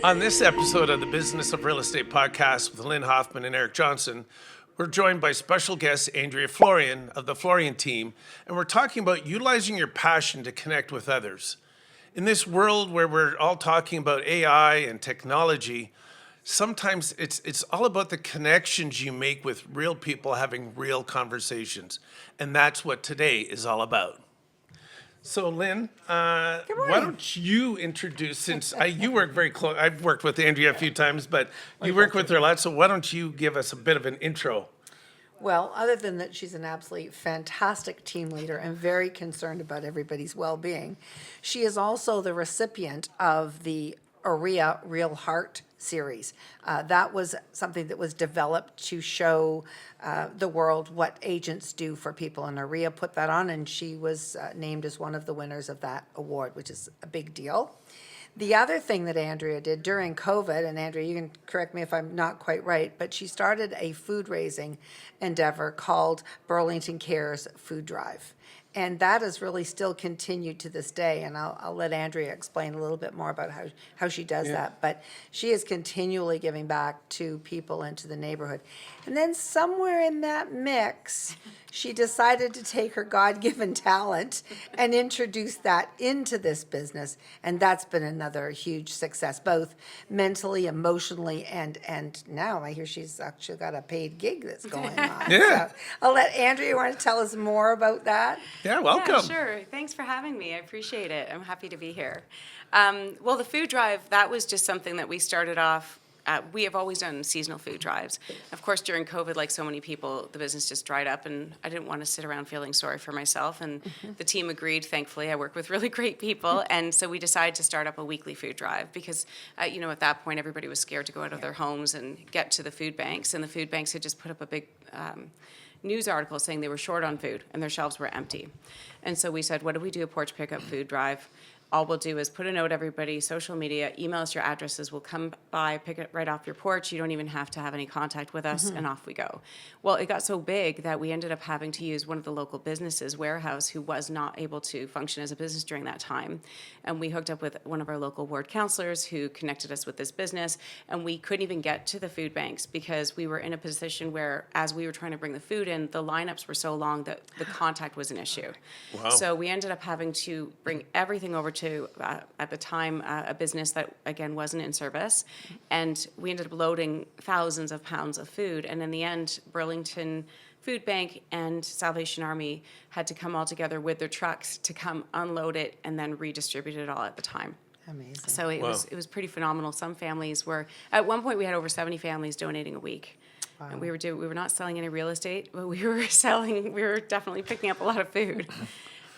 On this episode of the Business of Real Estate podcast with Lynn, Hoffmann, and Eric Johnson, we're joined by special guest Andrea Florian of the Florian Team, and we're talking about utilizing your passion to connect with others. In this world where we're all talking about AI and technology, sometimes it's all about the connections you make with real people having real conversations, and that's what today is all about. So, Lynn, why don't you introduce, since you work very close, I've worked with Andrea a few times, but you work with her a lot, so why don't you give us a bit of an intro? Well, other than that, she's an absolutely fantastic team leader and very concerned about everybody's well-being. She is also the recipient of the AREA Real Heart series. That was something that was developed to show the world what agents do for people. And AREA put that on, and she was named as one of the winners of that award, which is a big deal. The other thing that Andrea did during COVID, and Andrea, you can correct me if I'm not quite right, but she started a food raising endeavor called Burlington Cares Food Drive. And that has really still continued to this day, and I'll let Andrea explain a little bit more about how she does that. But she is continually giving back to people and to the neighborhood. And then somewhere in that mix, she decided to take her God-given talent and introduce that into this business, and that's been another huge success, both mentally, emotionally, and now I hear she's actually got a paid gig that's going on. Yeah. So I'll let Andrea, want to tell us more about that? Yeah, welcome. Yeah, sure. Thanks for having me. I appreciate it. I'm happy to be here. Well, the food drive, that was just something that we started off. We have always done seasonal food drives. Of course, during COVID, like so many people, the business just dried up, and I didn't want to sit around feeling sorry for myself. And the team agreed, thankfully. I work with really great people. And so we decided to start up a weekly food drive because, at that point, everybody was scared to go out of their homes and get to the food banks. And the food banks had just put up a big news article saying they were short on food and their shelves were empty. And so we said, what do we do? A porch pickup food drive. All we'll do is put a note, everybody, social media, email us your addresses. We'll come by, pick it right off your porch. You don't even have to have any contact with us, and off we go. Well, it got so big that we ended up having to use one of the local businesses, Warehouse, who was not able to function as a business during that time. And we hooked up with one of our local ward counselors who connected us with this business, and we couldn't even get to the food banks because we were in a position where, as we were trying to bring the food in, the lineups were so long that the contact was an issue. Wow. So we ended up having to bring everything over to, at the time, a business that, again, wasn't in service. And we ended up loading thousands of pounds of food. And in the end, Burlington Food Bank and Salvation Army had to come all together with their trucks to come unload it and then redistribute it all at the time. Amazing. So it was pretty phenomenal. Some families were, at one point we had over 70 families donating a week. Wow. And we were not selling any real estate, but we were definitely picking up a lot of food.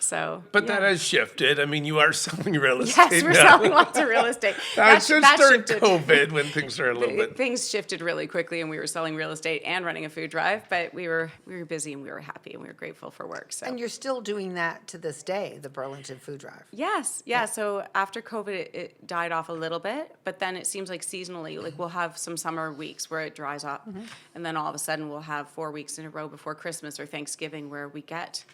So, But that has shifted. I mean, you are selling real estate yes, we're now. selling lots of real estate. That's just during shifted. COVID when things are a little bit. Things shifted really quickly, and we were selling real estate and running a food drive. But we were busy, and we were happy, and we were grateful for work. So. And you're still doing that to this day, the Burlington Food Drive. Yes, yeah. So after COVID, it died off a little bit, but then it seems like seasonally, like we'll have some summer weeks where it dries up, and then all of a sudden we'll have 4 weeks in a row before Christmas or Thanksgiving where we get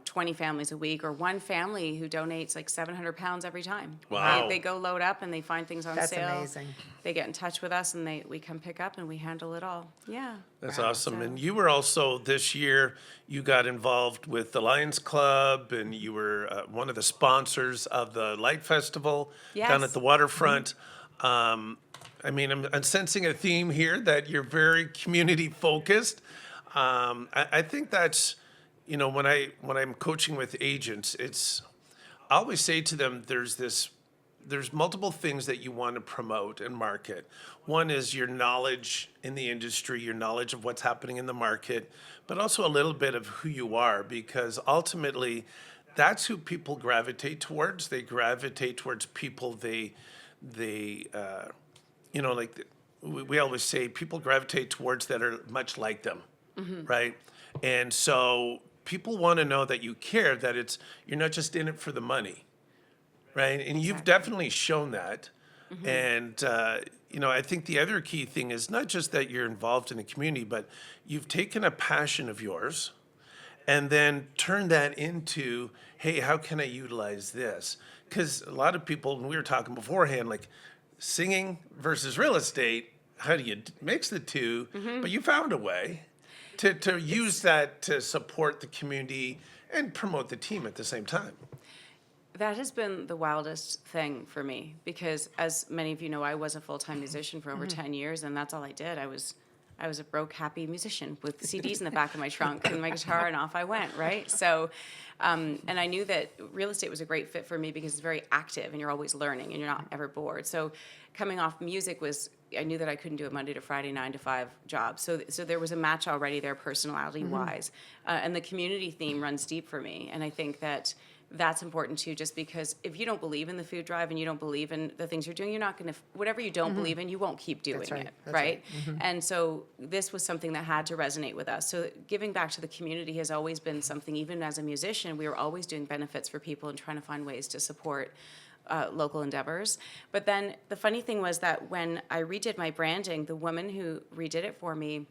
20 families a week, or one family who donates like 700 pounds every time. Wow. They go load up and they find things on That's sale. That's amazing. They get in touch with us and we come pick up and we handle it all. Yeah. That's awesome. And you were also, this year, you got involved with the Lions Club, and you were one of the sponsors of the Light Festival down Yes. at the waterfront. I'm sensing a theme here that you're very community focused. I think that's, when I'm coaching with agents, I always say to them, there's multiple things that you want to promote and market. One is your knowledge in the industry, your knowledge of what's happening in the market, but also a little bit of who you are, because ultimately that's who people gravitate towards. They gravitate towards people we always say people gravitate towards that are much like them, right? And so people want to know that you care, that you're not just in it for the money, right? And you've definitely shown that. And, I think the other key thing is not just that you're involved in the community, but you've taken a passion of yours and then turned that into, hey, how can I utilize this? Because a lot of people, and we were talking beforehand, like singing versus real estate. How do you mix the two? But you found a way to use that to support the community and promote the team at the same time. That has been the wildest thing for me because, as many of you know, I was a full-time musician for over 10 years, and that's all I did. I was a broke, happy musician with CDs in the back of my trunk and my guitar, and off I went, right? So, and I knew that real estate was a great fit for me because it's very active, and you're always learning, and you're not ever bored. So coming off music I knew that I couldn't do a Monday to Friday 9-to-5 job. So there was a match already there personality-wise. And the community theme runs deep for me, and I think that's important too, just because if you don't believe in the food drive and you don't believe in the things you're doing, you're not going to, whatever you don't believe in, you won't keep doing right. it, That's right? And so this was something that had to resonate with us. So giving back to the community has always been something, even as a musician, we were always doing benefits for people and trying to find ways to support local endeavors. But then the funny thing was that when I redid my branding, the woman who redid it for me,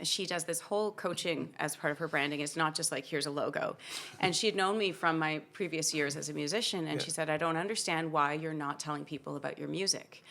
she does this whole coaching as part of her branding. It's not just like, here's a logo. And she had known me from my previous years as a musician, and she said, I don't understand why you're not telling people about your music.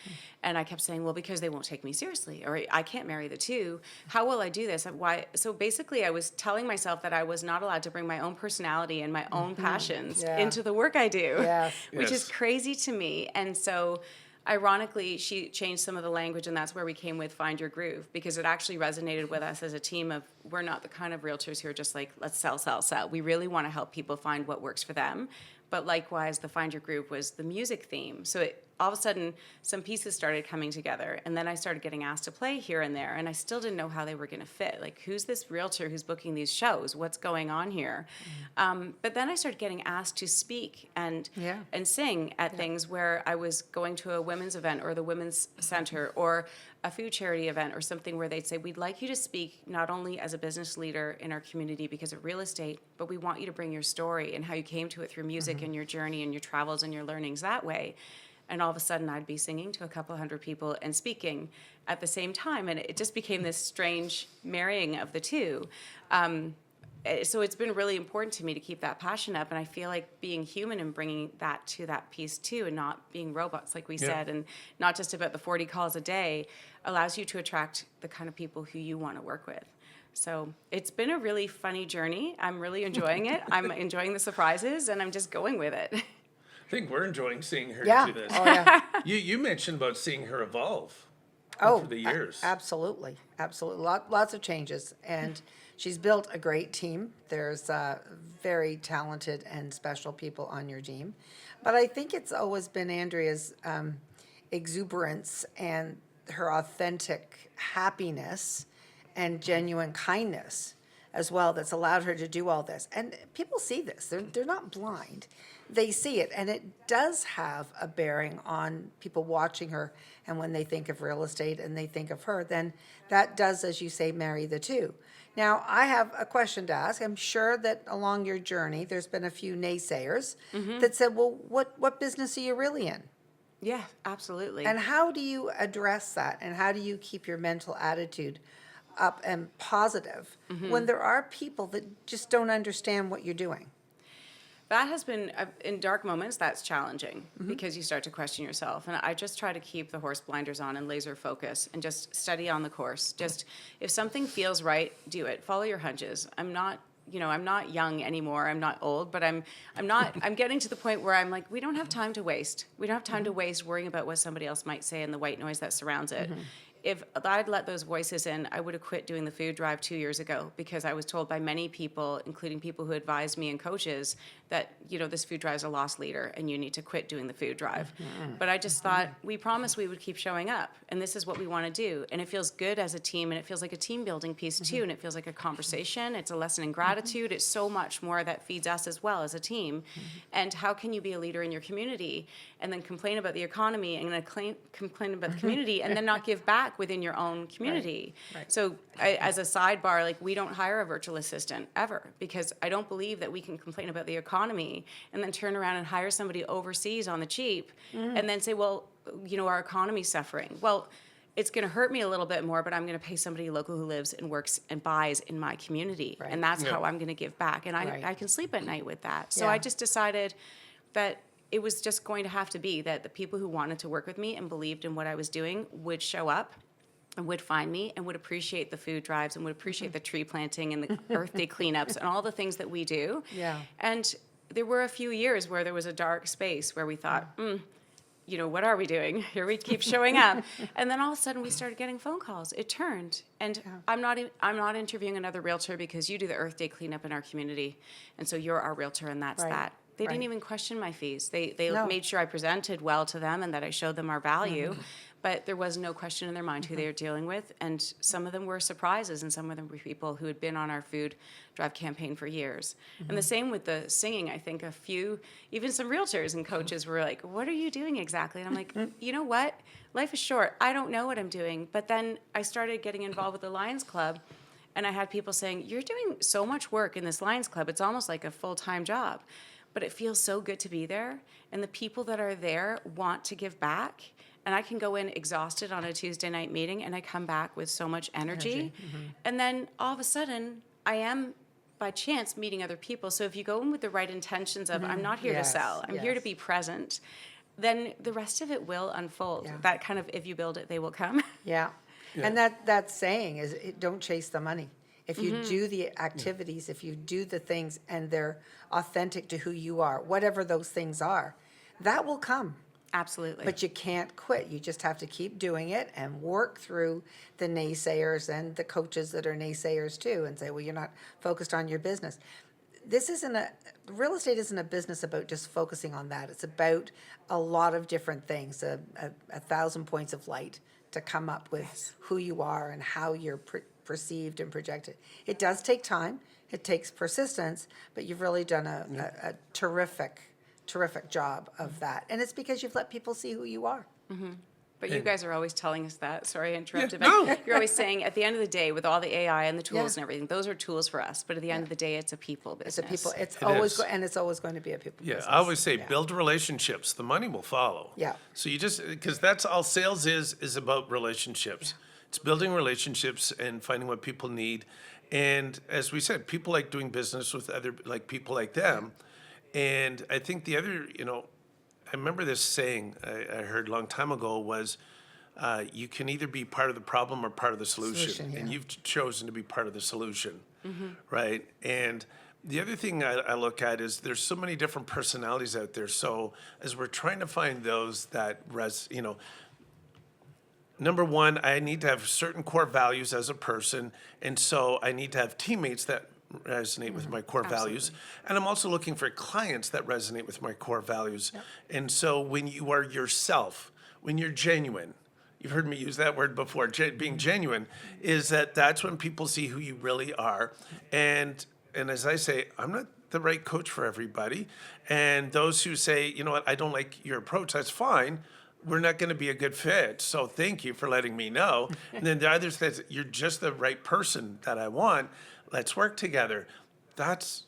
And I kept saying, well, because they won't take me seriously, or I can't marry the two. How will I do this? Why? So basically, I was telling myself that I was not allowed to bring my own personality and my own passions into the work I do, which is crazy to me. And so ironically, she changed some of the language, and that's where we came with Find Your Groove, because it actually resonated with us as a team of, we're not the kind of realtors who are just like, let's sell, sell, sell. We really want to help people find what works for them. But likewise, the Find Your Groove was the music theme. So all of a sudden, some pieces started coming together, and then I started getting asked to play here and there, and I still didn't know how they were going to fit. Like, who's this realtor who's booking these shows? What's going on here? But then I started getting asked to speak and sing at things where I was going to a women's event or the women's center or a food charity event or something where they'd say, we'd like you to speak not only as a business leader in our community because of real estate, but we want you to bring your story and how you came to it through music and your journey and your travels and your learnings that way. And all of a sudden, I'd be singing to a couple hundred people and speaking at the same time. And it just became this strange marrying of the two. So it's been really important to me to keep that passion up. And I feel like being human and bringing that to that piece, too, and not being robots, like we said, and not just about the 40 calls a day, allows you to attract the kind of people who you want to work with. So it's been a really funny journey. I'm really enjoying it. I'm enjoying the surprises, and I'm just going with it. I think we're enjoying seeing her do this. Oh, yeah. You mentioned about seeing her evolve Oh, over the years. Absolutely. Lots of changes. And she's built a great team. There's very talented and special people on your team. But I think it's always been Andrea's exuberance and her authentic happiness and genuine kindness as well that's allowed her to do all this. And people see this. They're not blind. They see it, and it does have a bearing on people watching her. And when they think of real estate and they think of her, then that does, as you say, marry the two. Now, I have a question to ask. I'm sure that along your journey, there's been a few naysayers that said, well, what business are you really in? Yeah, absolutely. And how do you address that? And how do you keep your mental attitude up and positive when there are people that just don't understand what you're doing? That has been, in dark moments, that's challenging because you start to question yourself. And I just try to keep the horse blinders on and laser focus and just study on the course. Just, if something feels right, do it. Follow your hunches. I'm not young anymore. I'm not old, but I'm getting to the point where I'm like, we don't have time to waste. We don't have time to waste worrying about what somebody else might say and the white noise that surrounds it. If I'd let those voices in, I would have quit doing the food drive 2 years ago because I was told by many people, including people who advised me and coaches, that, this food drive is a lost leader and you need to quit doing the food drive. But I just thought, we promised we would keep showing up, and this is what we want to do. And it feels good as a team, and it feels like a team building piece too, and it feels like a conversation. It's a lesson in gratitude. It's so much more that feeds us as well as a team. And how can you be a leader in your community and then complain about the economy and then complain about the community and then not give back within your own community? Right. So as a sidebar, we don't hire a virtual assistant ever because I don't believe that we can complain about the economy and then turn around and hire somebody overseas on the cheap and then say, well, our economy's suffering. Well, it's going to hurt me a little bit more, but I'm going to pay somebody local who lives and works and buys in my community. Right. And that's how I'm going to give back. And I can sleep at night with that. So I just decided that it was just going to have to be that the people who wanted to work with me and believed in what I was doing would show up and would find me and would appreciate the food drives and would appreciate the tree planting and the Earth Day cleanups and all the things that we do. Yeah. And there were a few years where there was a dark space where we thought, you know, what are we doing? Here we keep showing up. And then all of a sudden we started getting phone calls. It turned. And I'm not interviewing another realtor because you do the Earth Day cleanup in our community. And so you're our realtor and that's Right. that. They didn't Right. even question my fees. They No. made sure I presented well to them and that I showed them our value. But there was no question in their mind who they were dealing with. And some of them were surprises, and some of them were people who had been on our food drive campaign for years. And the same with the singing. I think even some realtors and coaches were like, what are you doing exactly? And I'm like, you know what? Life is short. I don't know what I'm doing. But then I started getting involved with the Lions Club, and I had people saying, you're doing so much work in this Lions Club. It's almost like a full-time job. But it feels so good to be there. And the people that are there want to give back. And I can go in exhausted on a Tuesday night meeting, and I come back with so much energy. And then all of a sudden, I am, by chance, meeting other people. So if you go in with the right intentions of, I'm not here Yes, to sell, I'm here to yes. be present, then the rest of it will unfold. Yeah. That kind of, if you build it, they will come. Yeah. And that saying is, don't chase the money. If you do the activities, if you do the things and they're authentic to who you are, whatever those things are, that will come. Absolutely. But you can't quit. You just have to keep doing it and work through the naysayers and the coaches that are naysayers too, and say, well, you're not focused on your business. Real estate isn't a business about just focusing on that. It's about a lot of different things, a 1,000 points of light to come up with who you are and how you're perceived and projected. It does take time. It takes persistence, but you've really done a terrific job of that. And it's because you've let people see who you are. But you guys are always telling us that. Sorry, I interrupted. Yeah, no. But you're always saying at the end of the day, with all the AI and the tools Yeah. and everything, those are tools for us. But at the end of the day, it's a people It's a business. people, it's It always, is. and it's always going to be a people Yeah, business. I always say Yeah. build relationships. The money will follow. Yeah. So you just, because that's all sales is about relationships. It's building relationships and finding what people need. And as we said, people like doing business with other, like people like them. And I think the other, I remember this saying I heard a long time ago was, you can either be part of the problem or part of the solution. Solution, And yeah. you've chosen to be part of the solution, right? And the other thing I look at is there's so many different personalities out there. So as we're trying to find those that number one, I need to have certain core values as a person. And so I need to have teammates that resonate with my core values. And I'm also looking for clients that resonate with my core values. And so when you are yourself, when you're genuine, you've heard me use that word before, being genuine, is that's when people see who you really are. And as I say, I'm not the right coach for everybody. And those who say, you know what, I don't like your approach, that's fine. We're not going to be a good fit. So thank you for letting me know. And then the others that you're just the right person that I want. Let's work together. That's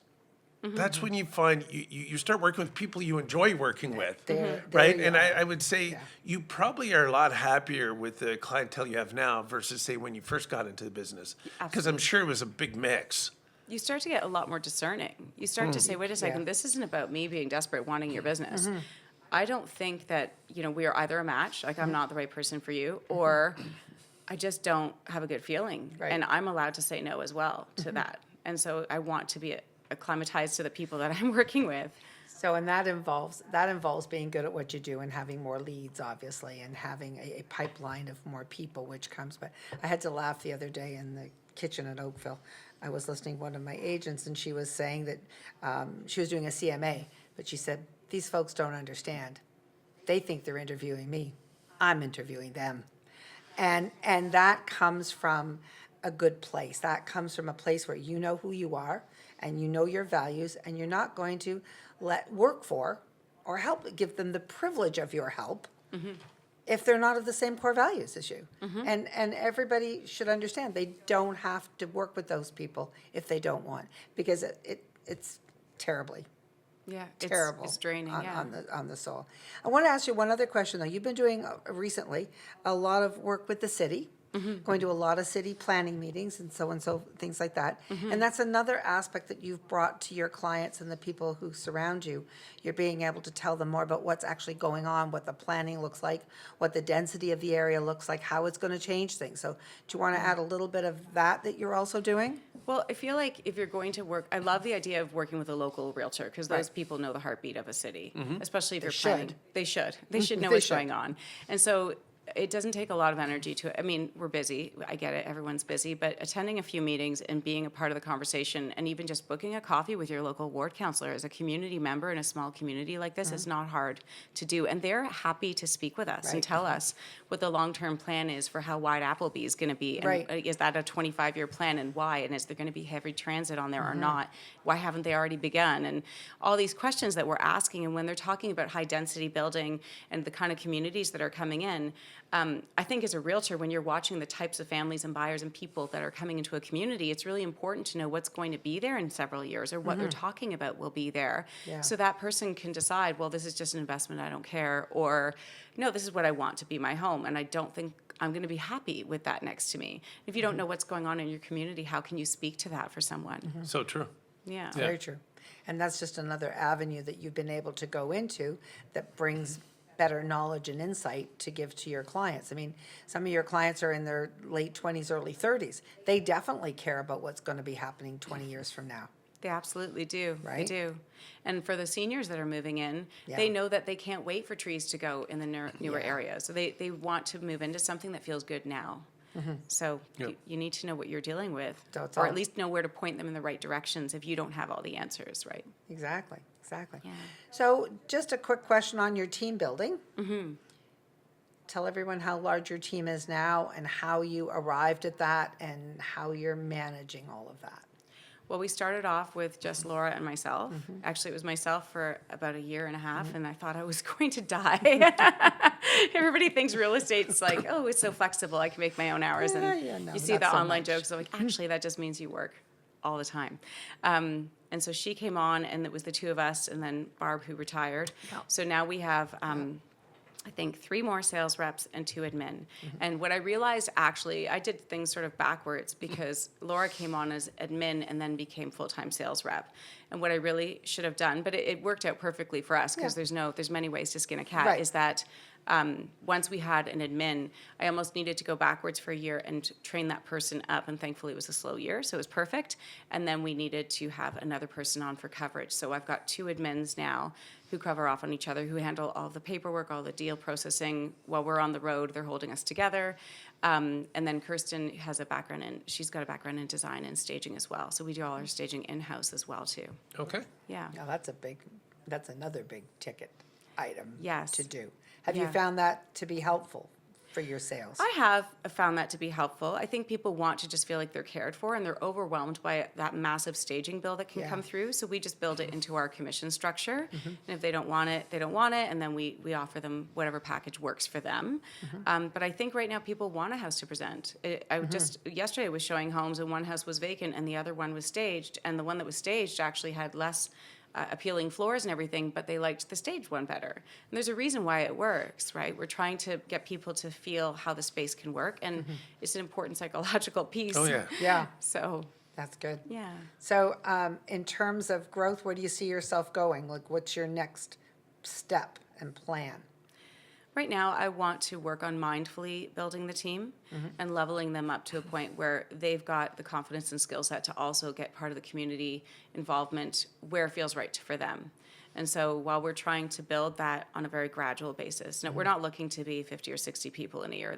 when you find you start working with people you enjoy working with, There right? you And are. I would say you probably are a lot happier with the clientele you have now versus say when you first got into the business, because I'm sure it was a big mix. You start to get a lot more discerning. You start to say, wait a second, this isn't about me being desperate, wanting your business. I don't think that, we are either a match, like I'm not the right person for you, or I just don't have a good feeling. Right. And I'm allowed to say no as well to that. And so I want to be acclimatized to the people that I'm working with. So, and that involves being good at what you do and having more leads, obviously, and having a pipeline of more people, which comes. But I had to laugh the other day in the kitchen at Oakville. I was listening to one of my agents, and she was saying that she was doing a CMA, but she said, these folks don't understand. They think they're interviewing me. I'm interviewing them. And that comes from a good place. That comes from a place where you know who you are and you know your values, and you're not going to let work for or give them the privilege of your help if they're not of the same core values as you. And everybody should understand they don't have to work with those people if they don't want, because it's terribly Yeah, terrible. It's draining, on the soul. I want to ask you one other question though. You've been doing recently a lot of work with the city going to a lot of city planning meetings and so, things like that. And that's another aspect that you've brought to your clients and the people who surround you. You're being able to tell them more about what's actually going on, what the planning looks like, what the density of the area looks like, how it's going to change things. So do you want to add a little bit of that you're also doing? Well, I feel like if you're going to work, I love the idea of working with a local realtor because those people know the heartbeat of a city, especially if you're planning. They should. They should know what's going on. And so it doesn't take a lot of energy to, I mean, we're busy. I get it. Everyone's busy. But attending a few meetings and being a part of the conversation and even just booking a coffee with your local ward counselor as a community member in a small community like this is not hard to do. And they're happy to speak with us and tell us what the long-term plan is for how wide Appleby is going to be. And is that a 25-year plan and why? And is there going to be heavy transit on there or not? Why haven't they already begun? And all these questions that we're asking. And when they're talking about high-density building and the kind of communities that are coming in, I think as a realtor, when you're watching the types of families and buyers and people that are coming into a community, it's really important to know what's going to be there in several years or what they're talking about will be there. Yeah. So that person can decide, well, this is just an investment, I don't care, or no, this is what I want to be my home, and I don't think I'm going to be happy with that next to me. If you don't know what's going on in your community, how can you speak to that for someone? So true. Yeah. Very true. And that's just another avenue that you've been able to go into that brings better knowledge and insight to give to your clients. I mean, some of your clients are in their late 20s, early 30s. They definitely care about what's going to be happening 20 years from now. They absolutely do. Right? They do. And for the seniors that are moving in, Yeah. they know that they can't wait for trees to go in the newer areas. So they want to move into something that feels good now. So you need to know what you're dealing with, That's or all. at least know where to point them in the right directions if you don't have all the answers, right? Exactly, exactly. Yeah. So just a quick question on your team building. Tell everyone how large your team is now and how you arrived at that and how you're managing all of that. Well, we started off with just Laura and myself. Actually, it was myself for about a year and a half, and I thought I was going to die. Everybody thinks real estate's like, oh, it's so flexible. I can make my own hours. Yeah, And no, you see not the so online much. jokes of like, actually, that just means you work all the time. And so she came on, and it was the two of us, and then Barb, who retired. Yeah. So now we have I think 3 more sales reps and 2 admin. And what I realized, actually, I did things sort of backwards because Laura came on as admin and then became full-time sales rep. And what I really should have done, but it worked out perfectly for us because there's many ways to skin a cat, Right. is that once we had an admin, I almost needed to go backwards for a year and train that person up. And thankfully, it was a slow year, so it was perfect. And then we needed to have another person on for coverage. So I've got 2 admins now who cover off on each other, who handle all the paperwork, all the deal processing. While we're on the road, they're holding us together. And then Kirsten has she's got a background in design and staging as well. So we do all our staging in-house as well, too. Okay. Yeah. Now, that's another big ticket item Yes. to do. Have you Yeah. found that to be helpful for your sales? I have found that to be helpful. I think people want to just feel like they're cared for, and they're overwhelmed by that massive staging bill that can Yeah. come through. So we just build it into our commission structure. And if they don't want it, they don't want it. And then we offer them whatever package works for them. But I think right now people want a house to present. Just yesterday I was showing homes, and one house was vacant and the other one was staged. And the one that was staged actually had less appealing floors and everything, but they liked the staged one better. And there's a reason why it works, right? We're trying to get people to feel how the space can work, and it's an important psychological piece. Oh, yeah. Yeah, So, that's good. yeah. So in terms of growth, where do you see yourself going? Like, what's your next step and plan? Right now, I want to work on mindfully building the team and leveling them up to a point where they've got the confidence and skill set to also get part of the community involvement where it feels right for them. And so while we're trying to build that on a very gradual basis, no, we're not looking to be 50 or 60 people in a year.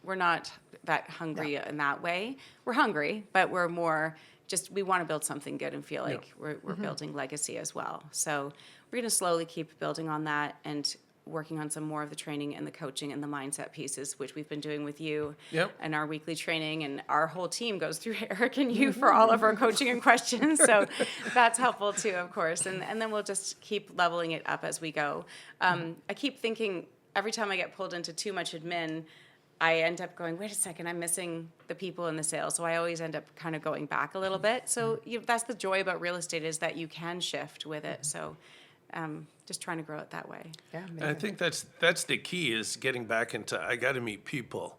We're not that hungry in that way. We're hungry, but we're more just, we want to build something good and feel like we're building legacy as well. So we're going to slowly keep building on that and working on some more of the training and the coaching and the mindset pieces, which we've been doing with you and our weekly training. And our whole team goes through Eric and you for all of our coaching and questions. So that's helpful too, of course. And then we'll just keep leveling it up as we go. I keep thinking every time I get pulled into too much admin, I end up going, wait a second, I'm missing the people in the sales. So I always end up kind of going back a little bit. So that's the joy about real estate, is that you can shift with it. So just trying to grow it that way. Yeah, And I think that's the key, is getting back into, I got to meet people.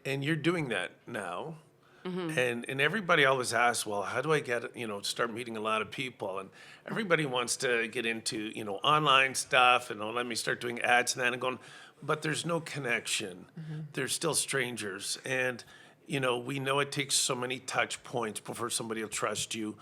and you're doing that now. And everybody always asks, well, how do I get, start meeting a lot of people? And everybody wants to get into, online stuff and let me start doing ads and that and going, but there's no connection. They're still strangers. And, we know it takes so many touch points before somebody will trust you.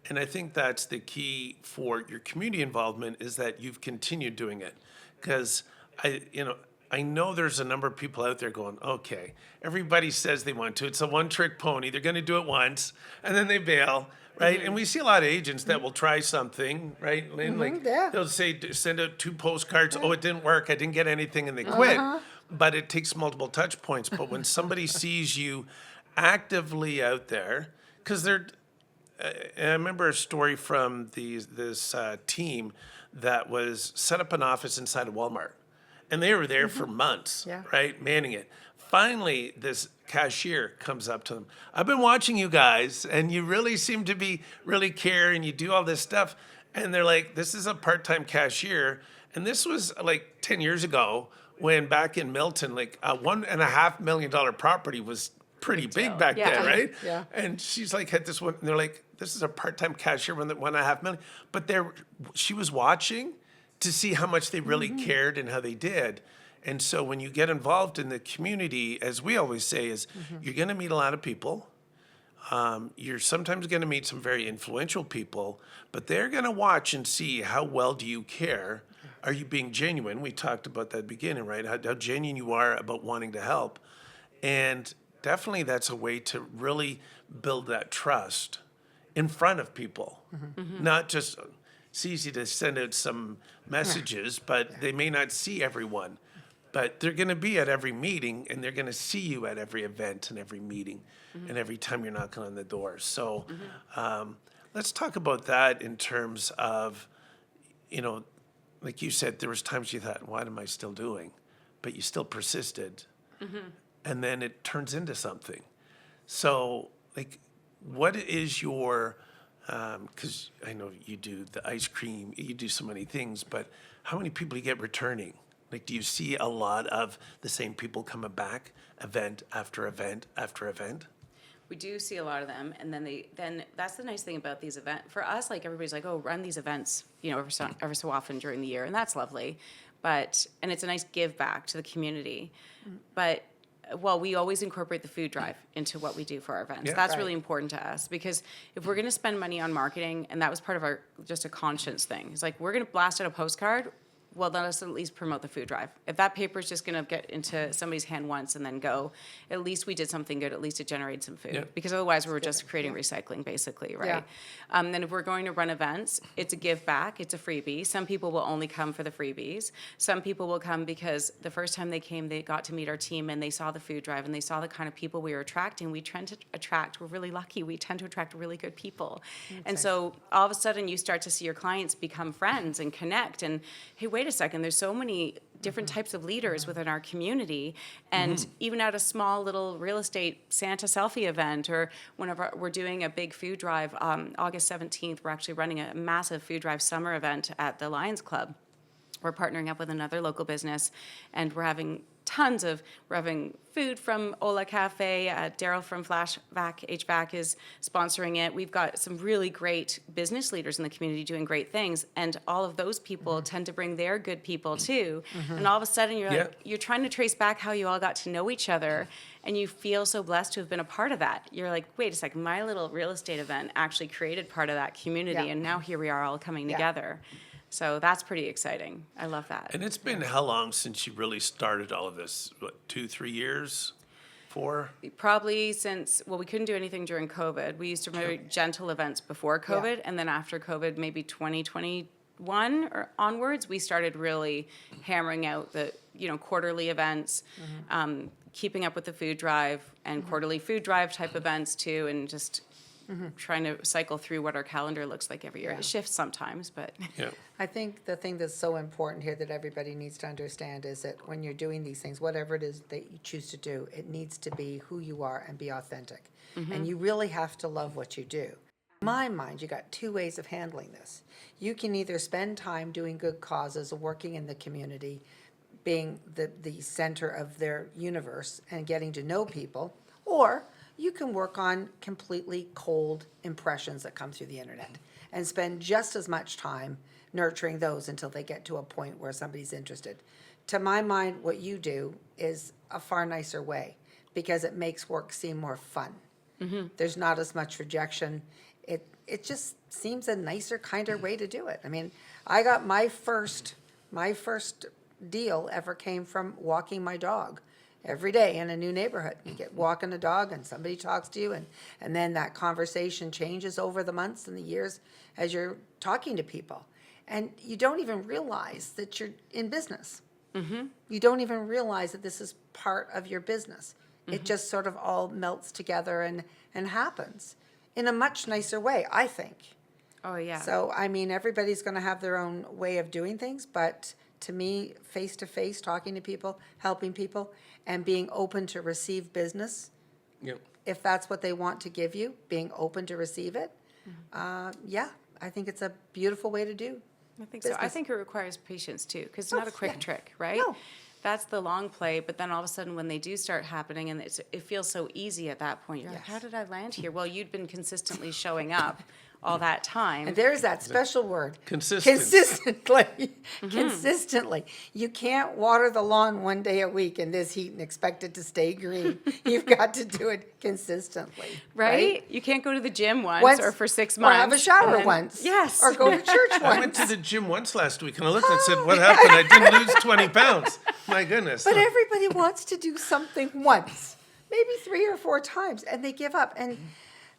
And I think that's the key for your community involvement is that you've continued doing it. Because I know there's a number of people out there going, okay, everybody says they want to. It's a one-trick pony. They're going to do it once, and then they bail, right? And we see a lot of agents that will try something, right, Lynn? yeah. They'll say, send out 2 postcards. Oh, it didn't work. I didn't get anything, and they quit. But it takes multiple touch points. But when somebody sees you actively out there, because they're I remember a story from this team that was set up an office inside of Walmart. And they were there for months, Yeah. right, manning it. Finally, this cashier comes up to them. I've been watching you guys, and you really seem to be really care, and you do all this stuff. And they're like, this is a part-time cashier. And this was like 10 years ago when back in Milton, like a $1.5 million property was pretty big back Yeah. then, right? Yeah. And she's like, had this one, and they're like, this is a part-time cashier with $1.5 million. But she was watching to see how much they really cared and how they did. And so when you get involved in the community, as we always say, is you're going to meet a lot of people. You're sometimes going to meet some very influential people, but they're going to watch and see how well do you care. Are you being genuine? We talked about that at the beginning, right? How genuine you are about wanting to help. And definitely that's a way to really build that trust in front of people, not just... It's easy to send out some messages, but they may not see everyone. But they're going to be at every meeting, and they're going to see you at every event and every meeting and every time you're knocking on the door. So let's talk about that in terms of, like you said, there was times you thought, what am I still doing? But you still persisted. And then it turns into something. So, like, what is your... because I know you do the ice cream, you do so many things, but how many people do you get returning? Like, do you see a lot of the same people coming back event after event after event? We do see a lot of them, and then that's the nice thing about these events. For us, like everybody's like, oh, run these events, ever so often during the year, and that's lovely. And it's a nice give back to the community. But we always incorporate the food drive into what we do for our events. Yeah. That's Right. really important to us because if we're going to spend money on marketing, and that was part of our just a conscience thing, it's like we're going to blast out a postcard. Well, let us at least promote the food drive. If that paper is just going to get into somebody's hand once and then go, at least we did something good. At least it generated some food. Yeah. Because otherwise, we're just creating recycling, basically, right? Yeah. Then if we're going to run events, it's a give back. It's a freebie. Some people will only come for the freebies. Some people will come because the first time they came, they got to meet our team and they saw the food drive and they saw the kind of people we were attracting. We tend to attract. We're really lucky. We tend to attract really good people. And so all of a sudden, you start to see your clients become friends and connect. And hey, wait a second. There's so many different types of leaders within our community, and even at a small little real estate Santa selfie event, or whenever we're doing a big food drive, August 17th, we're actually running a massive food drive summer event at the Lions Club. We're partnering up with another local business, and we're having food from Ola Cafe. Daryl from Flashback HVAC is sponsoring it. We've got some really great business leaders in the community doing great things, and all of those people tend to bring their good people too. And all of a sudden, you're trying to trace back how you all got to know each other, and you feel so blessed to have been a part of that. You're like, wait a second, my little real estate event actually created part of that community, Yeah. and now here we are all coming Yeah. together. So that's pretty exciting. I love that. And it's been how long since you really started all of this? What, 2-3 years? 4? Probably since, we couldn't do anything during COVID. We used to do very gentle events before COVID, and then after COVID, maybe 2021 or onwards, we started really hammering out the, quarterly events, keeping up with the food drive and quarterly food drive type events too, and just trying to cycle through what our calendar looks like every year. It shifts sometimes, but Yeah. I think the thing that's so important here that everybody needs to understand is that when you're doing these things, whatever it is that you choose to do, it needs to be who you are and be authentic. And you really have to love what you do. In my mind, you got 2 ways of handling this. You can either spend time doing good causes or working in the community, being the center of their universe and getting to know people, or you can work on completely cold impressions that come through the internet and spend just as much time nurturing those until they get to a point where somebody's interested. To my mind, what you do is a far nicer way because it makes work seem more fun. There's not as much rejection. It just seems a nicer, kinder way to do it. I mean, I got my first deal ever came from walking my dog every day in a new neighborhood. You get walking a dog and somebody talks to you, and then that conversation changes over the months and the years as you're talking to people. And you don't even realize that you're in business. You don't even realize that this is part of your business. It just sort of all melts together and happens in a much nicer way, I think. Oh, yeah. So, I mean, everybody's going to have their own way of doing things, but to me, face-to-face, talking to people, helping people, and being open to receive business, Yep. if that's what they want to give you, being open to receive it, yeah, I think it's a beautiful way to do. I think so. I business. think it requires patience too, because it's not a quick yeah. trick, right? No. That's the long play, but then all of a sudden when they do start happening and it feels so easy at that point, you're like, Yes. how did I land here? Well, you'd been consistently showing up all that time. And there's that special word. Consistent. Consistently. Consistently. You can't water the lawn one day a week in this heat and expect it to stay green. You've got to do it consistently. Right? You can't go to the gym once or for 6 months. Or have a shower and then- once. Yes. Or go to church once. I went to the gym once last week and I looked and said, what happened? I didn't lose 20 pounds. My goodness. But everybody wants to do something once, maybe 3 or 4 times, and they give up. And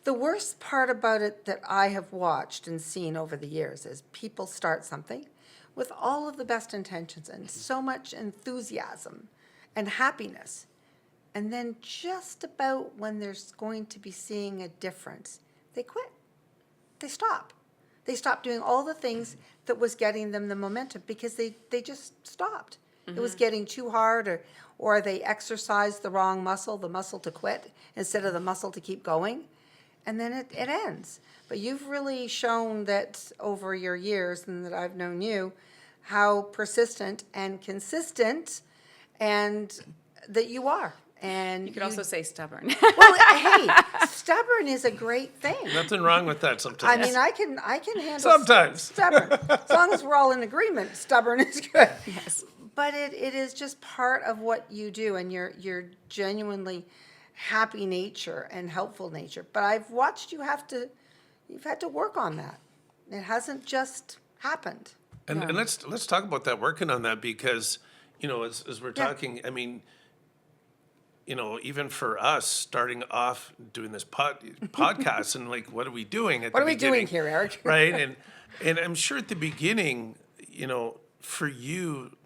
the worst part about it that I have watched and seen over the years is people start something with all of the best intentions and so much enthusiasm and happiness. And then just about when there's going to be seeing a difference, they quit. They stop. They stop doing all the things that was getting them the momentum because they just stopped. It was getting too hard, or they exercised the wrong muscle, the muscle to quit, instead of the muscle to keep going. And then it ends. But you've really shown that over your years and that I've known you, how persistent and consistent and that you are. And You could also say stubborn. well, hey, stubborn is a great thing. Nothing wrong with that I sometimes. mean, I can handle Sometimes. stubborn. As long as we're all in agreement, stubborn is good. Yes. But it is just part of what you do, and your genuinely happy nature and helpful nature. But I've watched you've had to work on that. It hasn't just happened. And let's talk about that, working on that, because, as we're Yeah. talking, I mean, even for us starting off doing this podcast and like, what are we doing at What the are we beginning? doing here, Eric? Right. And I'm sure at the beginning, for you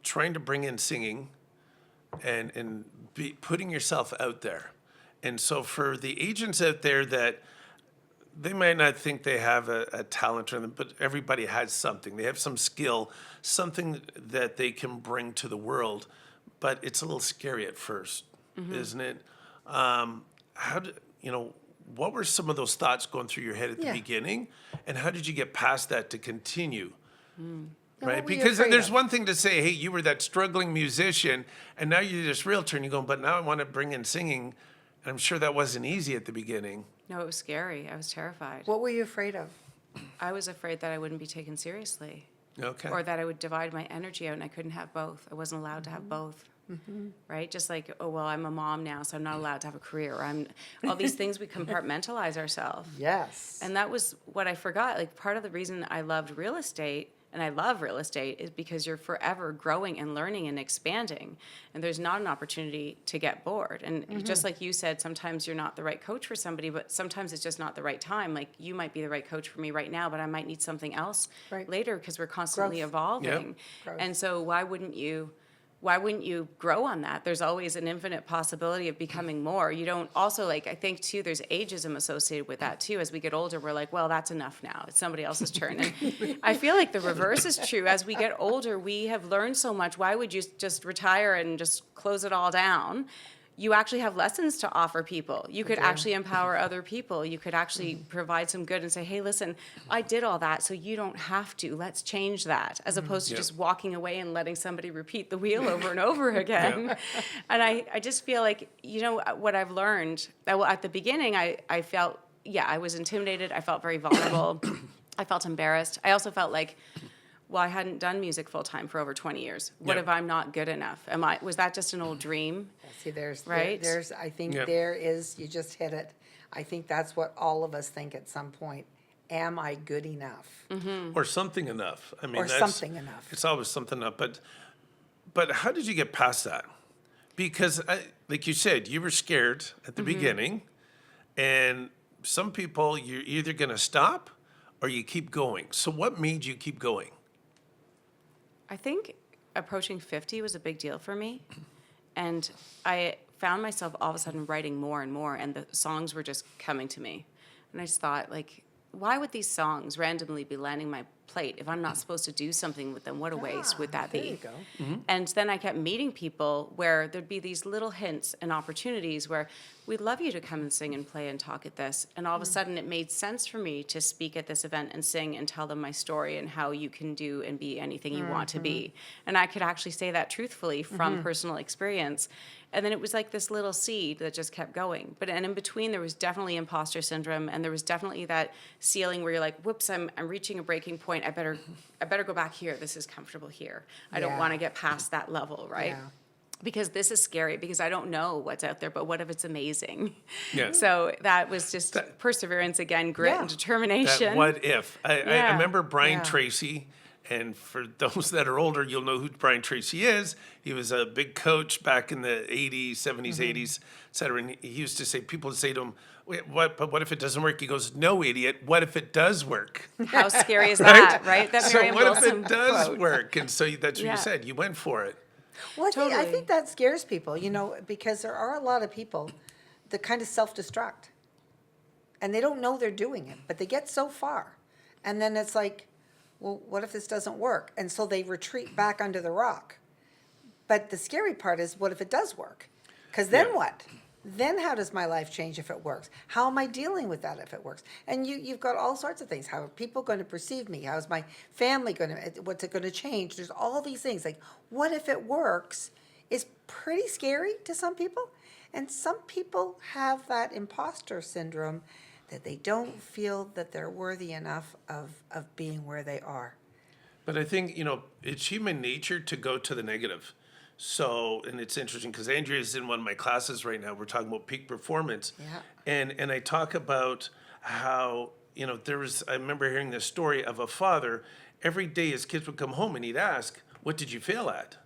trying to bring in singing and putting yourself out there. And so for the agents out there that they might not think they have a talent in them, but everybody has something. They have some skill, something that they can bring to the world, but it's a little scary at first, isn't it? What were some of those thoughts going through your head at the Yeah. beginning, and how did you get past that to continue? What Right, were you because afraid there's of? one thing to say, hey, you were that struggling musician, and now you're this realtor, and you go, but now I want to bring in singing. And I'm sure that wasn't easy at the beginning. No, it was scary. I was terrified. What were you afraid of? I was afraid that I wouldn't be taken seriously, Okay. or that I would divide my energy out and I couldn't have both. I wasn't allowed to have both. Right? Just like, oh, well, I'm a mom now, so I'm not allowed to have a career. Or all these things we compartmentalize ourselves. Yes. And that was what I forgot. Like, part of the reason I loved real estate, and I love real estate, is because you're forever growing and learning and expanding. And there's not an opportunity to get bored. And just like you said, sometimes you're not the right coach for somebody, but sometimes it's just not the right time. Like, you might be the right coach for me right now, but I might need something else Right. later because we're constantly Growth. evolving. Growth. And so why wouldn't you grow on that? There's always an infinite possibility of becoming more. You don't also, I think too, there's ageism associated with that too. As we get older, we're like, well, that's enough now. It's somebody else's turn. And I feel like the reverse is true. As we get older, we have learned so much. Why would you just retire and just close it all down? you actually have lessons to offer people. You could actually empower other people. You could actually provide some good and say, hey, listen, I did all that, so you don't have to. Let's change that, as opposed to just walking away and letting somebody repeat the wheel over and over again. And I just feel like, what I've learned, well, at the beginning, I felt, I was intimidated. I felt very vulnerable. I felt embarrassed. I also felt like, well, I hadn't done music full time for over 20 years. What if I'm not good enough? Was that just an old dream? See, there's, right? I think there is, you just hit it. I think that's what all of us think at some point. Am I good enough? Or something enough. I mean, Or something enough. It's always something enough. But how did you get past that? Because, like you said, you were scared at the beginning, and some people, you're either going to stop or you keep going. So what made you keep going? I think approaching 50 was a big deal for me. And I found myself all of a sudden writing more and more, and the songs were just coming to me. And I just thought, like, why would these songs randomly be landing my plate if I'm not supposed to do something with them? What a waste would that be? There you go. And then I kept meeting people where there'd be these little hints and opportunities where we'd love you to come and sing and play and talk at this. And all of a sudden it made sense for me to speak at this event and sing and tell them my story and how you can do and be anything you want to be. And I could actually say that truthfully from personal experience. And then it was like this little seed that just kept going. And in between, there was definitely imposter syndrome, and there was definitely that ceiling where you're like, whoops, I'm reaching a breaking point. I better go back here. This is comfortable here. I don't want to get past that level, right? Yeah. Because this is scary, because I don't know what's out there, but what if it's amazing? Yeah. So that was just perseverance again, grit and determination. That what if. I remember Brian Yeah. Tracy, and for those that are older, you'll know who Brian Tracy is. He was a big coach back in the 80s, 70s, 80s, et cetera. And he used to say, people would say to him, but what if it doesn't work? He goes, no, idiot, what if it does work? How scary is that, right? That So Marianne what if Wilson it does quote. work? And so that's what Yeah. you said. You went for it. Well, I Totally. think that scares people, because there are a lot of people that kind of self-destruct. And they don't know they're doing it, but they get so far. And then it's like, well, what if this doesn't work? And so they retreat back under the rock. But the scary part is, what if it does work? Because then what? Then how does my life change if it works? How am I dealing with that if it works? And you've got all sorts of things. How are people going to perceive me? How's my family going to, what's it going to change? There's all these things. Like, what if it works is pretty scary to some people. And some people have that imposter syndrome that they don't feel that they're worthy enough of being where they are. But I think, it's human nature to go to the negative. So, and it's interesting because Andrea's in one of my classes right now. We're talking about peak performance. Yeah. And I talk about how, I remember hearing this story of a father. Every day his kids would come home and he'd ask, what did you fail at?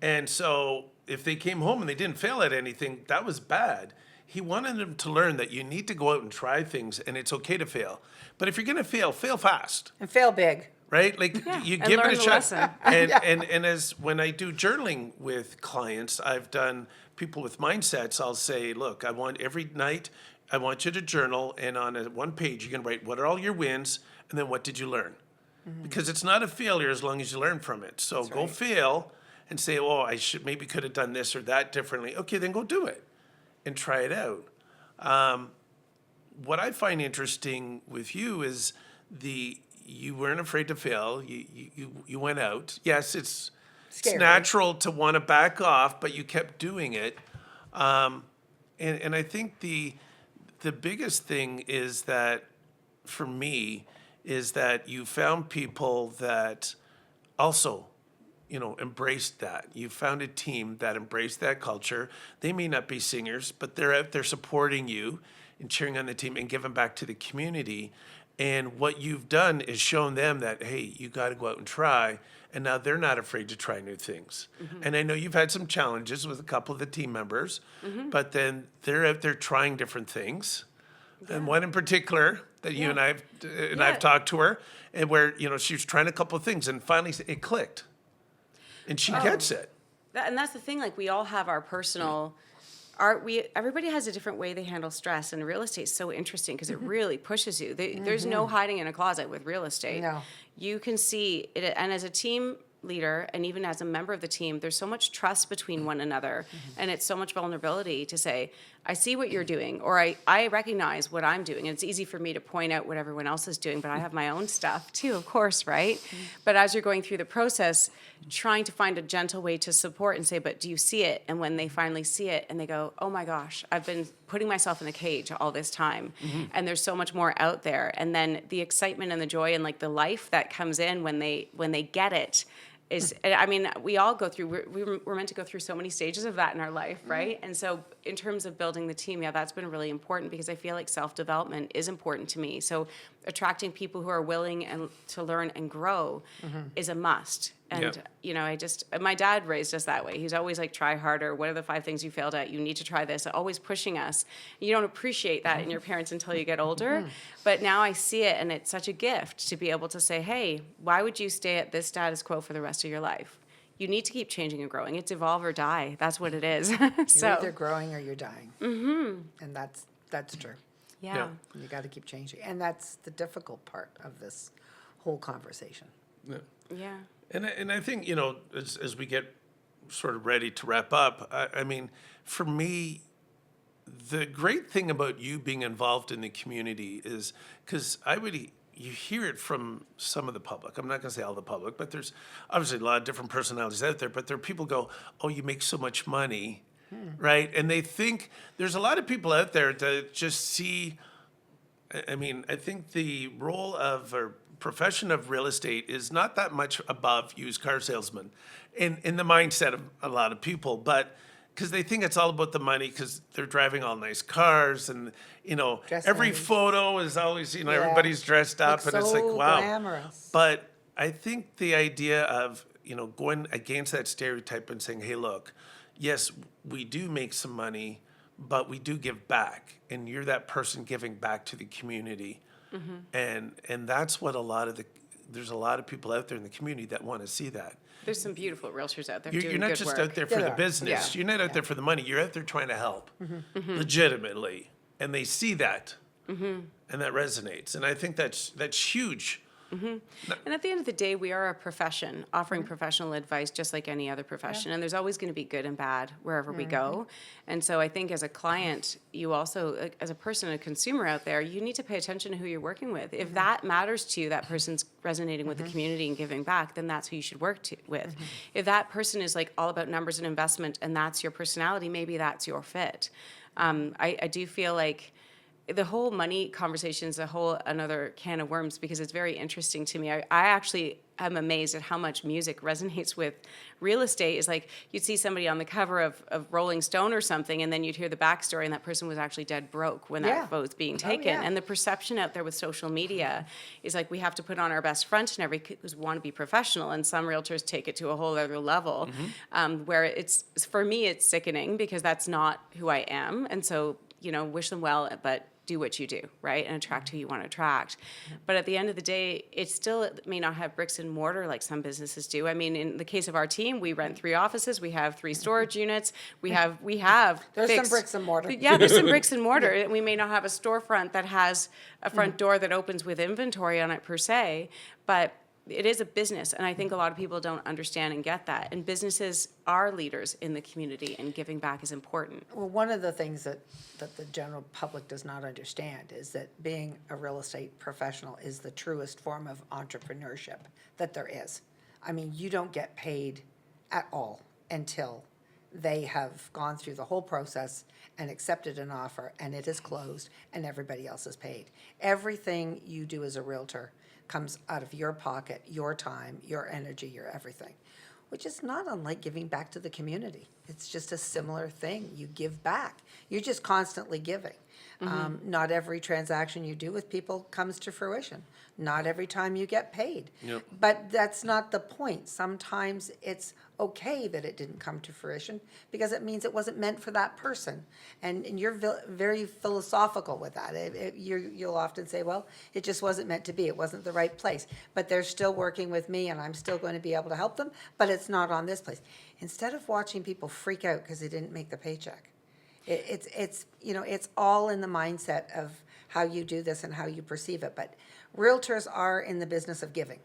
And so if they came home and they didn't fail at anything, that was bad. He wanted them to learn that you need to go out and try things, and it's okay to fail. But if you're going to fail fast. And fail big. Right? Like you and give learn it a the shot. lesson. And as when I do journaling with clients, I've done people with mindsets, I'll say, look, I want every night, I want you to journal, and on one page you can write what are all your wins, and then what did you learn? Because it's not a failure as long as you learn from it. So go fail and say, oh, I maybe could have done this or that differently. Okay, then go do it and try it out. What I find interesting with you is you weren't afraid to fail. You went out. Yes, it's natural to want to back off, but you kept doing it. And I think the biggest thing is that, for me, is that you found people that also, embraced that. You found a team that embraced that culture. They may not be singers, but they're out there supporting you and cheering on the team and giving back to the community. And what you've done is shown them that, hey, you got to go out and try. And now they're not afraid to try new things. And I know you've had some challenges with a couple of the team members, but then they're out there trying different things. And one in particular that you and I've talked to her, and where she was trying a couple of things, and finally it clicked, and she gets it. And that's the thing. Like, we all have our personal. Everybody has a different way they handle stress, and real estate is so interesting because it really pushes you. There's no hiding in a closet with real estate. No. You can see it, and as a team leader and even as a member of the team, there's so much trust between one another, and it's so much vulnerability to say, I see what you're doing, or I recognize what I'm doing. And it's easy for me to point out what everyone else is doing, but I have my own stuff too, of course, right? But as you're going through the process, trying to find a gentle way to support and say, but do you see it? And when they finally see it and they go, oh my gosh, I've been putting myself in a cage all this time, and there's so much more out there. And then the excitement and the joy and like the life that comes in when they get it is, I mean, we all go through, we're meant to go through so many stages of that in our life, right? And so in terms of building the team, yeah, that's been really important because I feel like self-development is important to me. So attracting people who are willing and to learn and grow is a must. And, you know, my dad raised us that way. He's always like, try harder. What are the 5 things you failed at? You need to try this. Always pushing us. You don't appreciate that in your parents until you get older. But now I see it, and it's such a gift to be able to say, hey, why would you stay at this status quo for the rest of your life? You need to keep changing and growing. It's evolve or die. That's what it is. You're either growing or you're dying. And that's true. Yeah. You got to keep changing. And that's the difficult part of this whole conversation. Yeah. And I think, you know, as we get sort of ready to wrap up, I mean, for me, the great thing about you being involved in the community is because you hear it from some of the public. I'm not going to say all the public, but there's obviously a lot of different personalities out there. But there are people go, oh, you make so much money, right? And they think there's a lot of people out there that just see. I mean, I think the role of or profession of real estate is not that much above used car salesman in the mindset of a lot of people, but because they think it's all about the money because they're driving all nice cars and, you know, every photo is always, you know, everybody's dressed up and it's like, wow. Glamorous. But I think the idea of, you know, going against that stereotype and saying, hey, look, yes, we do make some money, but we do give back. And you're that person giving back to the community. And that's what there's a lot of people out there in the community that want to see that. There's some beautiful realtors out there You're doing not good just work. out there for the Yeah. business. Yeah. You're not out there for the money. You're out there trying to help legitimately. And they see that. And that resonates. And I think that's huge. And at the end of the day, we are a profession offering professional advice just like any other profession. And there's always going to be good and bad wherever we go. And so I think as a client, you also, as a person, a consumer out there, you need to pay attention to who you're working with. If that matters to you, that person's resonating with the community and giving back, then that's who you should work with. If that person is like all about numbers and investment and that's your personality, maybe that's your fit. I do feel like the whole money conversation is another can of worms because it's very interesting to me. I actually am amazed at how much music resonates with real estate. Is like you'd see somebody on the cover of Rolling Stone or something, and then you'd hear the backstory, and that person was actually dead broke when that vote's being taken. And the perception out there with social media is like we have to put on our best front, and because we want to be professional. And some realtors take it to a whole other level, where for me it's sickening because that's not who I am. And so wish them well, but do what you do, right? And attract who you want to attract. But at the end of the day, it may not have bricks and mortar like some businesses do. I mean, in the case of our team, we rent 3 offices, we have 3 storage units, we have There's fixed, some bricks and mortar. Yeah, there's some bricks and mortar. We may not have a storefront that has a front door that opens with inventory on it per se, but it is a business, and I think a lot of people don't understand and get that. And businesses are leaders in the community, and giving back is important. Well, one of the things that the general public does not understand is that being a real estate professional is the truest form of entrepreneurship that there is. I mean, you don't get paid at all until they have gone through the whole process and accepted an offer, and it is closed, and everybody else is paid. Everything you do as a realtor comes out of your pocket, your time, your energy, your everything, which is not unlike giving back to the community. It's just a similar thing. You give back. You're just constantly giving. Not every transaction you do with people comes to fruition. Not every time you get paid. Yep. But that's not the point. Sometimes it's okay that it didn't come to fruition because it means it wasn't meant for that person. And you're very philosophical with that. You'll often say, well, it just wasn't meant to be. It wasn't the right place. But they're still working with me and I'm still going to be able to help them, but it's not on this place. Instead of watching people freak out because they didn't make the paycheck, it's all in the mindset of how you do this and how you perceive it. But realtors are in the business of giving.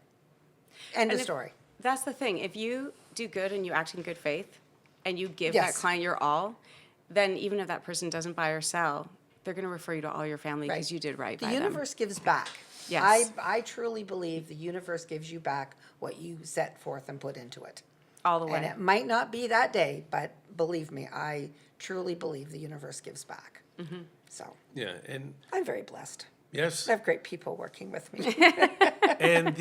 End of story. That's the thing. If you do good and you act in good faith and you give that Yes. client your all, then even if that person doesn't buy or sell, they're going to refer you to all your family Right. because you did right The by them. universe gives back. Yes. I truly believe the universe gives you back what you set forth and put into it. All the And way. it might not be that day, but believe me, I truly believe the universe gives back. Mm-hmm. So Yeah, and I'm very blessed. yes, I have great people working with me. and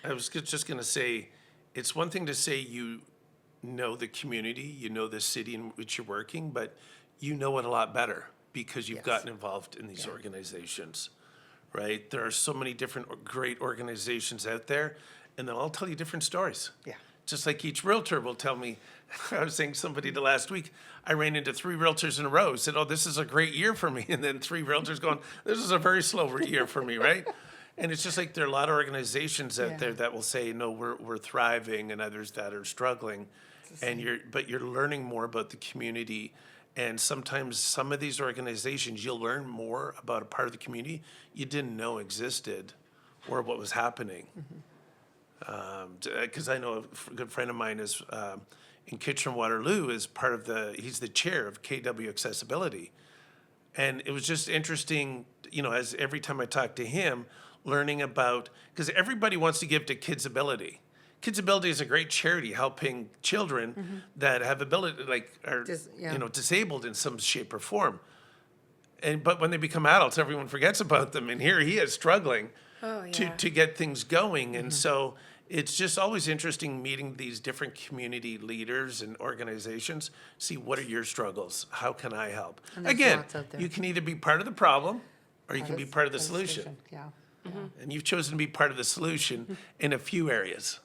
I was just gonna say, it's one thing to say you know the community, you know the city in which you're working, but you know it a lot better because you've Yes. gotten involved in these organizations, right? There are so many different great organizations out there, and they'll all tell you different stories. Yeah. Just like each realtor will tell me, I was saying to somebody the last week, I ran into 3 realtors in a row, said, oh, this is a great year for me. And then 3 realtors going, this is a very slow year for me, right? And it's just like there are a lot of organizations out Yeah. there that will say, no, we're thriving, and others that are struggling. And you're learning more about the community. And sometimes some of these organizations, you'll learn more about a part of the community you didn't know existed or what was happening. Because I know a good friend of mine is in Kitchener-Waterloo is he's the chair of KW Accessibility. And it was just interesting, as every time I talk to him, learning about, because everybody wants to give to Kids Ability. Kids Ability is a great charity helping children that have ability, are disabled in some shape or form. But when they become adults, everyone forgets about them. And here he is struggling to get things going. And so it's just always interesting meeting these different community leaders and organizations, see what are your struggles? How can I help? And there's Again, lots out there. you can either be part of the problem or you can be part of the solution. Yeah. And you've chosen to be part of the solution in a few areas.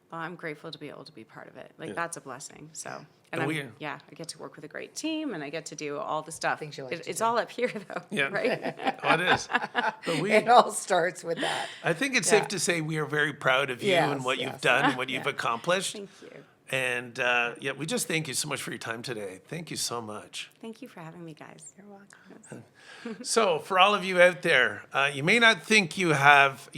Well, I'm grateful to be able to be part of it. Yeah. That's a blessing. So, And we- I get to work with a great team, and I get to do all the stuff. Things you like to It's do. all up here, though. Yeah. Right. Oh, it is. But It all starts with that. I think it's Yeah. safe to say we are very proud of you and Yes, what you've yes. done and what you've accomplished. Thank you. And we just thank you so much for your time today. Thank you so much. Thank you for having me, guys. You're welcome. So for all of you out there, you may not think you have,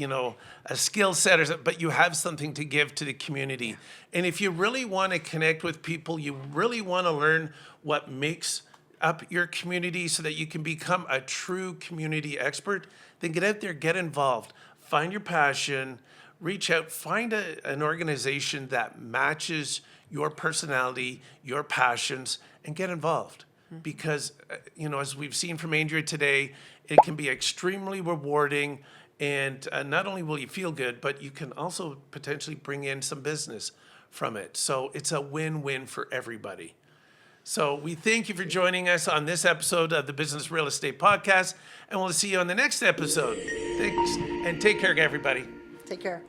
a skill set, but you have something to give to the community. And if you really want to connect with people, you really want to learn what makes up your community so that you can become a true community expert, then get out there, get involved, find your passion, reach out, find an organization that matches your personality, your passions, and get involved. Because, as we've seen from Andrea today, it can be extremely rewarding. And not only will you feel good, but you can also potentially bring in some business from it. So it's a win-win for everybody. So we thank you for joining us on this episode of the Business Real Estate Podcast. And we'll see you on the next episode. Thanks. And take care, everybody. Take care.